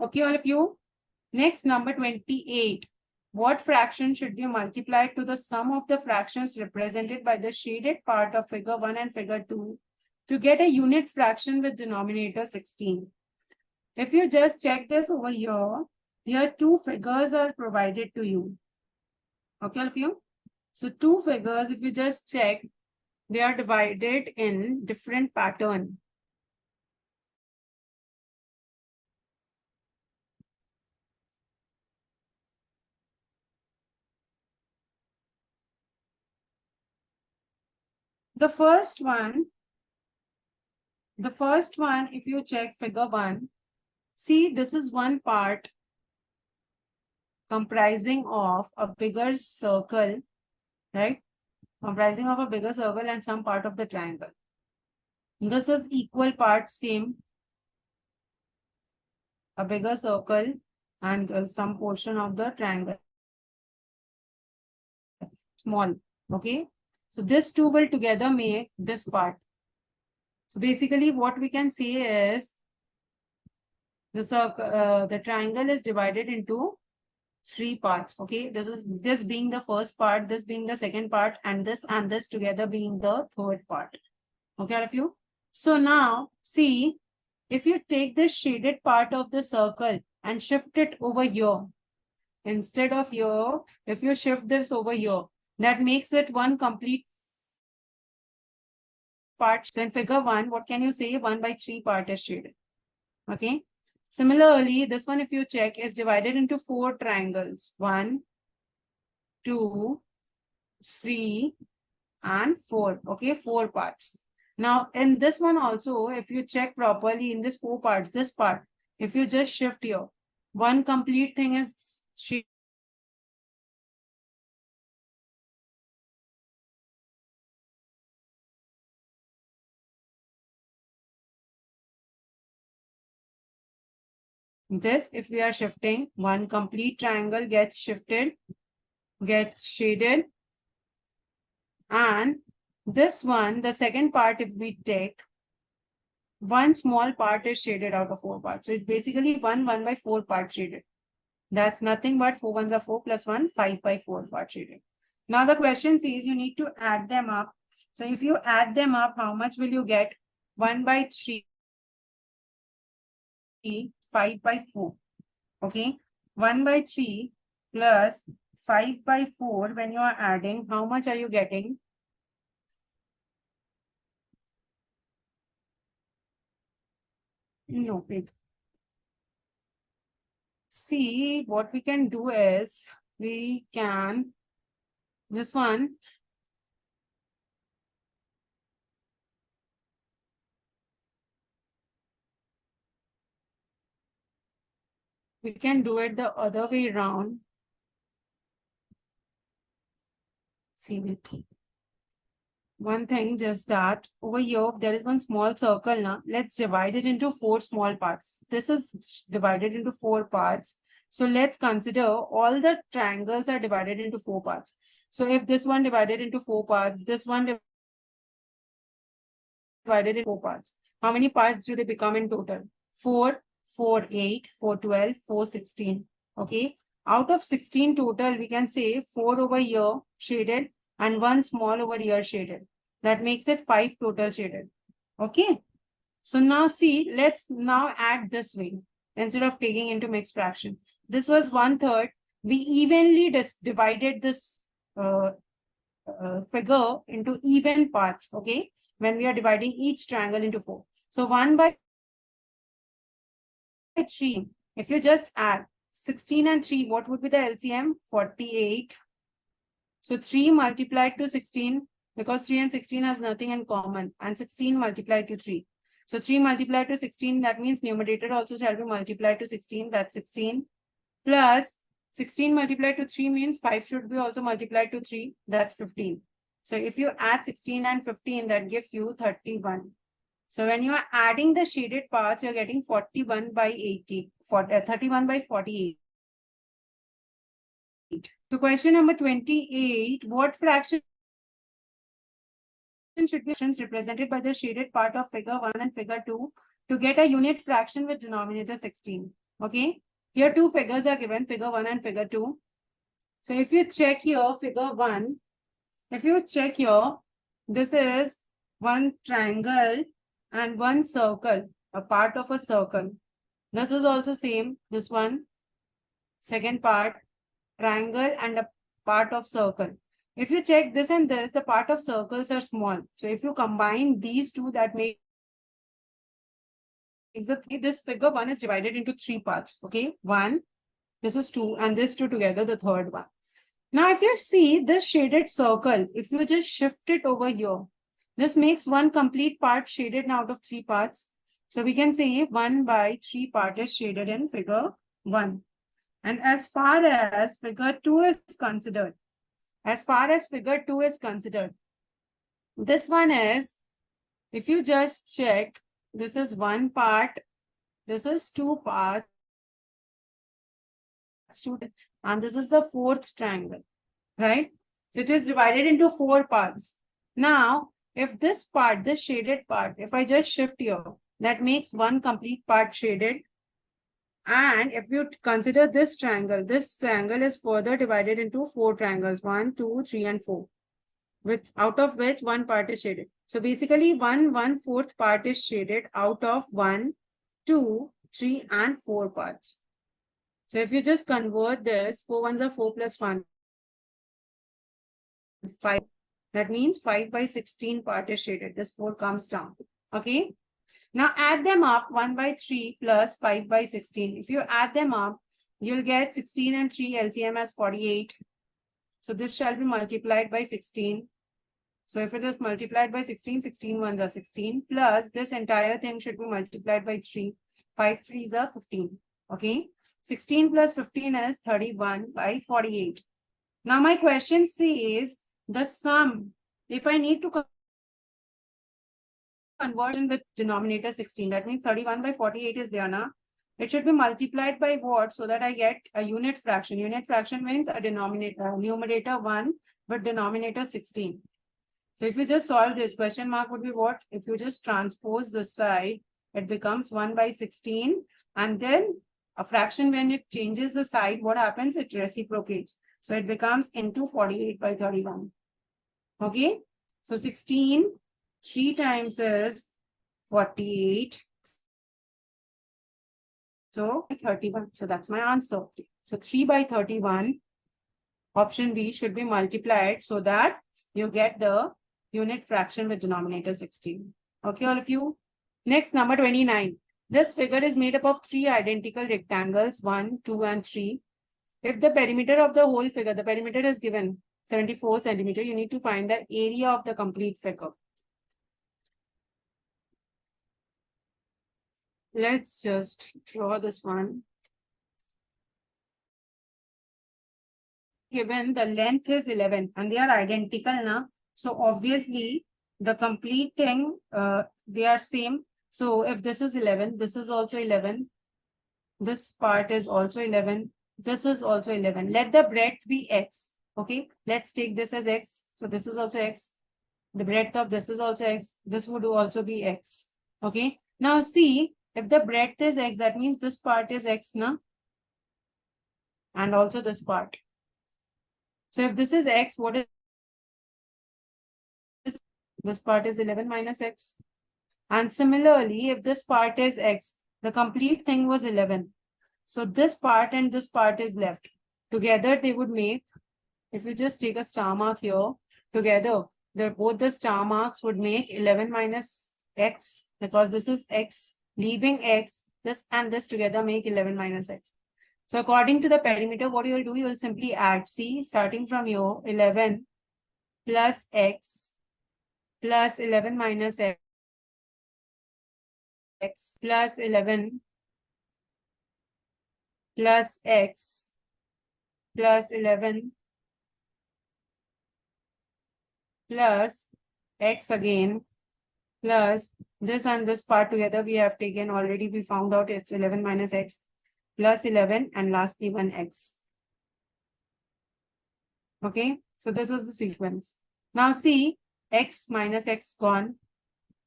Okay, all of you. Next, number 28. What fraction should be multiplied to the sum of the fractions represented by the shaded part of figure 1 and figure 2 to get a unit fraction with denominator 16? If you just check this over here two figures are provided to you. Okay, all of you. So two figures, if you just check, they are divided in different pattern. The first one, if you check figure 1, see, this is one part comprising of a bigger circle, right? Comprising of a bigger circle and some part of the triangle. This is equal part, same, a bigger circle and some portion of the triangle, small, okay? So this two will together make this part. So basically what we can say is the triangle is divided into three parts. Okay, this being the first part, this being the second part, and this together being the third part. Okay, all of you. So now see, if you take this shaded part of the circle and shift it over here, instead of here, if you shift this over here, that makes it one complete part. So in figure 1, what can you say? 1/3 part is shaded. Okay. Similarly, this one, if you check, is divided into 4 triangles. 1, 2, 3, and 4. Okay, 4 parts. Now, in this one also, if you check properly in this 4 parts, this part, if you just shift here, one complete thing is shaded. This, if we are shifting, one complete triangle gets shifted, gets shaded. And this one, the second part, if we take, one small part is shaded out of 4 parts. So it's basically 1/4 part shaded. That's nothing but 4 ones are 4 plus 1, 5/4 part shaded. Now the question says you need to add them up. So if you add them up, how much will you get? 1/3, 5/4. Okay. 1/3 plus 5/4. When you are adding, how much are you getting? No, wait. See, what we can do is we can, this one, we can do it the other way around. See, one thing, just that over here, there is one small circle now. Let's divide it into 4 small parts. This is divided into 4 parts. So let's consider all the triangles are divided into 4 parts. So if this one divided into 4 parts, this one divided into 4 parts. How many parts do they become in total? 4, 4, 8, 4, 12, 4, 16. Okay. Out of 16 total, we can say 4 over here shaded and 1 small over here shaded. That makes it 5 total shaded. Okay. So now see, let's now add this way instead of taking into mixed fraction. This was 1/3. We evenly divided this figure into even parts. Okay. When we are dividing each triangle into 4. So 1/3, if you just add 16 and 3, what would be the LCM? 48. So 3 multiplied to 16, because 3 and 16 has nothing in common, and 16 multiplied to 3. So 3 multiplied to 16, that means numerator also shall be multiplied to 16, that's 16. Plus 16 multiplied to 3 means 5 should be also multiplied to 3, that's 15. So if you add 16 and 15, that gives you 31. So when you are adding the shaded parts, you're getting 41/80, 31/48. So question number 28, what fraction should be represented by the shaded part of figure 1 and figure 2 to get a unit fraction with denominator 16? Okay. Here two figures are given, figure 1 and figure 2. So if you check here, figure 1, if you check here, this is one triangle and one circle, a part of a circle. This is also same, this one, second part, triangle and a part of circle. If you check this and this, the part of circles are small. So if you combine these two, that makes this figure 1 is divided into 3 parts. Okay, 1, this is 2, and this 2 together, the third one. Now, if you see this shaded circle, if you just shift it over here, this makes one complete part shaded out of 3 parts. So we can say 1 by 3 part is shaded in figure 1. And as far as figure 2 is considered, this one is, if you just check, this is 1 part, this is 2 parts, and this is the 4th triangle, right? So it is divided into 4 parts. Now, if this part, this shaded part, if I just shift here, that makes one complete part shaded. And if you consider this triangle is further divided into 4 triangles, 1, 2, 3, and 4, which out of which one part is shaded. So basically 1/4 part is shaded out of 1, 2, 3, and 4 parts. So if you just convert this, 4 ones are 4 plus 1, 5. That means 5 by 16 part is shaded. This 4 comes down. Okay. Now add them up, 1 by 3 plus 5 by 16. If you add them up, you'll get 16 and 3 LCM as 48. So this shall be multiplied by 16. So if it is multiplied by 16, 16 ones are 16, plus this entire thing should be multiplied by 3. 5 threes are 15. Okay. 16 plus 15 is 31 by 48. Now my question says the sum. If I need to conversion with denominator 16, that means 31 by 48 is there now. It should be multiplied by what, so that I get a unit fraction. Unit fraction means a denominator, numerator 1 but denominator 16. So if you just solve this, question mark would be what? If you just transpose this side, it becomes 1 by 16, and then a fraction, when it changes the side, what happens? It reciprocates. So it becomes into 48 by 31. Okay. So 16, 3 times is 48. So 31. So that's my answer. So 3 by 31, option B, should be multiplied so that you get the unit fraction with denominator 16. Okay, all of you. Next, number 29. This figure is made up of 3 identical rectangles, 1, 2, and 3. If the perimeter of the whole figure, the perimeter is given 74 centimeter, you need to find the area of the complete figure. Let's just draw this one. Given the length is 11 and they are identical now. So obviously the complete thing, they are same. So if this is 11, this is also 11. This part is also 11. This is also 11. Let the breadth be x. Okay, let's take this as x. So this is also x. The breadth of this is also x. This would also be x. Okay, now see, if the breadth is x, that means this part is x now, and also this part. So if this is x, what is this part is 11 minus x. And similarly, if this part is x, the complete thing was 11. So this part and this part is left. Together they would make, if you just take a star mark here, together, both the star marks would make 11 minus x, because this is x, leaving x, this and this together make 11 minus x. So according to the perimeter, what you will do, you will simply add, see, starting from here, 11 plus x plus 11 minus x plus 11 plus x plus 11 plus x again plus this and this part together we have taken already. We found out it's 11 minus x plus 11 and lastly 1x. Okay, so this is the sequence. Now see, x minus x gone.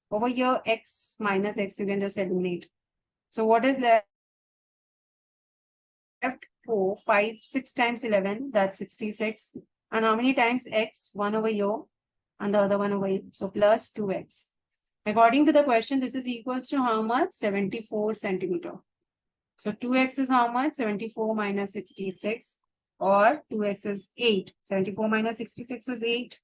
Over here, x minus x you can just eliminate. So what is left? left 4, 5, 6 times 11, that's 66. And how many times x? 1 over here and the other one over here. So plus 2x. According to the question, this is equals to how much? 74 centimeter. So 2x is how much? 74 minus 66, or 2x is 8. 74 minus 66 is 8.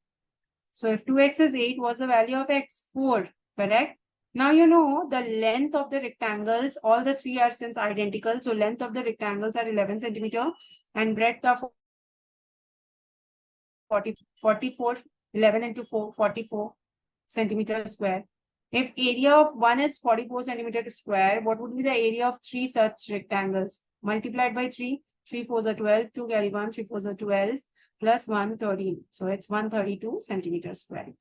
So if 2x is 8, what's the value of x? 4, correct? Now you know the length of the rectangles, all the three are since identical. So length of the rectangles are 11 centimeter and breadth of 44, 11 into 4, 44 centimeter square. If area of one is 44 centimeter square, what would be the area of three such rectangles? Multiplied by 3, 3 4s are 12, 2 carry 1, 3 4s are 12, plus 1, 13. So it's 132 centimeter square.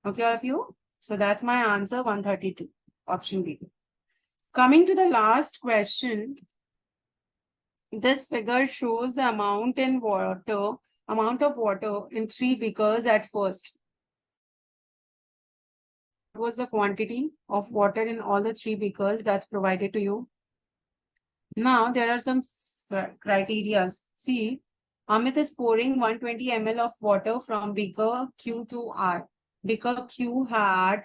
Okay, all of you? So that's my answer, 132, option B. Coming to the last question, this figure shows the amount of water in 3 beakers at first. What was the quantity of water in all the 3 beakers that's provided to you? Now there are some criteria. See, Amit is pouring 120 ml of water from beaker Q to R. Beaker Q had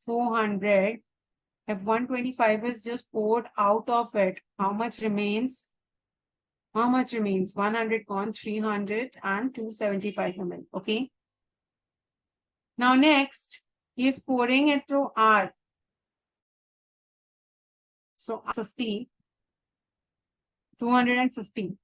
400. If 125 is just poured out of it, how much remains? How much remains? 100 gone, 300 and 275 ml. Okay. Now next, he is pouring it through R. So 50, 250.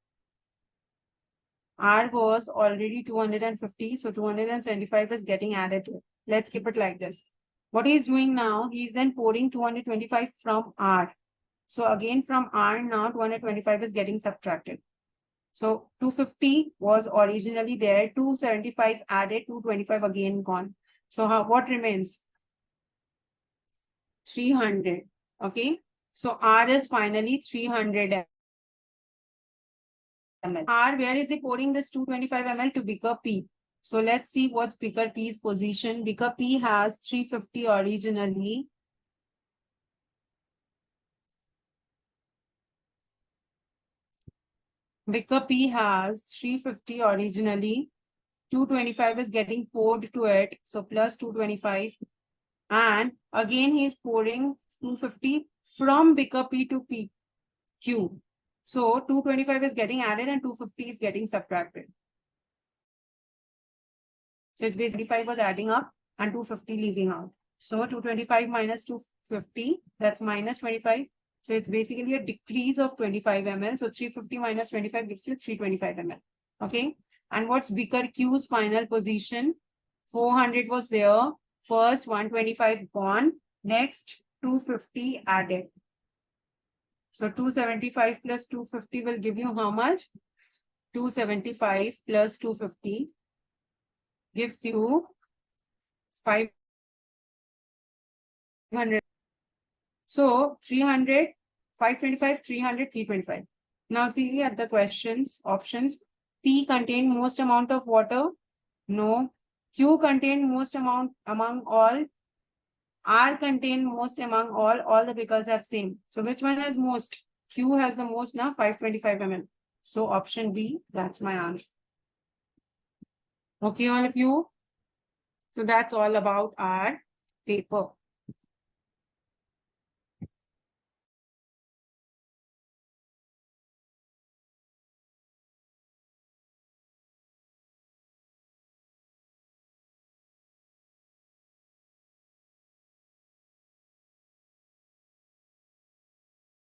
R was already 250. So 275 is getting added to it. Let's keep it like this. What he is doing now, he is then pouring 225 from R. So again from R now 225 is getting subtracted. So 250 was originally there, 275 added, 225 again gone. So what remains? 300. Okay. So R is finally 300 ml. R, where is he pouring this 225 ml? To beaker P. So let's see what's beaker P's position. Beaker P has 350 originally. Beaker P has 350 originally. 225 is getting poured to it. So plus 225. And again, he is pouring 250 from beaker P to Q. So 225 is getting added and 250 is getting subtracted. So it's basically 5 was adding up and 250 leaving out. So 225 minus 250, that's minus 25. So it's basically a decrease of 25 ml. So 350 minus 25 gives you 325 ml. Okay. And what's beaker Q's final position? 400 was there. First 125 gone. Next 250 added. So 275 plus 250 will give you how much? 275 plus 250 gives you 500. So 300, 525, 300, 325. Now see at the questions, options. P contain most amount of water? No. Q contain most amount among all? R contain most among all the beakers have same. So which one has most? Q has the most now, 525 ml. So option B, that's my answer. Okay, all of you. So that's all about our paper.